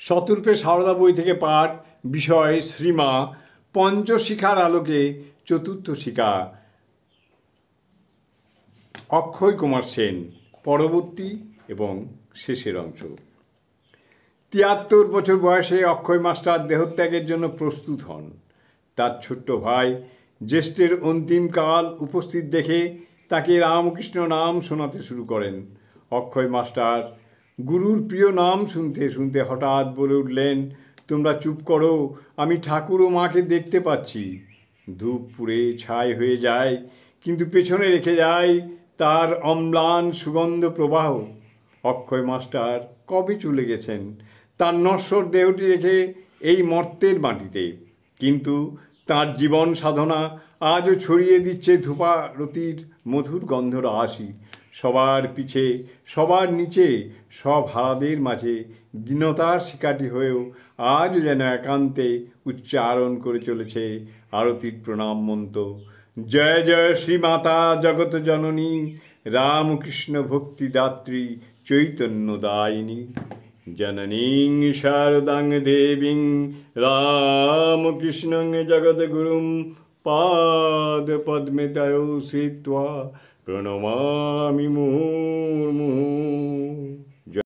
শতরূপে সারদা বই থেকে পাঠ, বিষয় শ্রীমা, পঞ্চশিখার আলোকে চতুর্থ শিখা, অক্ষয় কুমার সেন। পরবর্তী এবং শেষের অংশ। ৭৩ বছর বয়সে অক্ষয় মাস্টার দেহত্যাগের জন্য প্রস্তুত হন। তার ছোট্ট ভাই জ্যেষ্ঠের অন্তিমকাল উপস্থিত দেখে তাকে রামকৃষ্ণ নাম শোনাতে শুরু করেন। অক্ষয় মাস্টার গুরুর প্রিয় নাম শুনতে শুনতে হঠাৎ বলে উঠলেন, তোমরা চুপ করো, আমি ঠাকুর ও মাকে দেখতে পাচ্ছি। ধূপ পুড়ে ছাই হয়ে যায়, কিন্তু পেছনে রেখে যায় তার অম্লান সুগন্ধ প্রবাহ। অক্ষয় মাস্টার কবে চলে গেছেন তার নশ্বর দেহটি রেখে এই মর্তের মাটিতে, কিন্তু তার জীবন সাধনা আজও ছড়িয়ে দিচ্ছে ধূপারতির মধুর গন্ধরাশি। সবার পিছে, সবার নিচে, সব হারাদের মাঝে দীনতার শিকারী হয়েও আজও যেন একান্তে উচ্চারণ করে চলেছে আরতির প্রণাম মন্ত্র। জয় জয় শ্রীমাতা জগৎ জননী, রামকৃষ্ণ ভক্তিদাত্রী চৈতন্যদায়িনী, জননীং শারদাং দেবীং রামকৃষ্ণং জগদ্গুরুং পাদপদ্মে তয়ো শ্রিত্বা প্রণমামি মুহুর্মুহুঃ।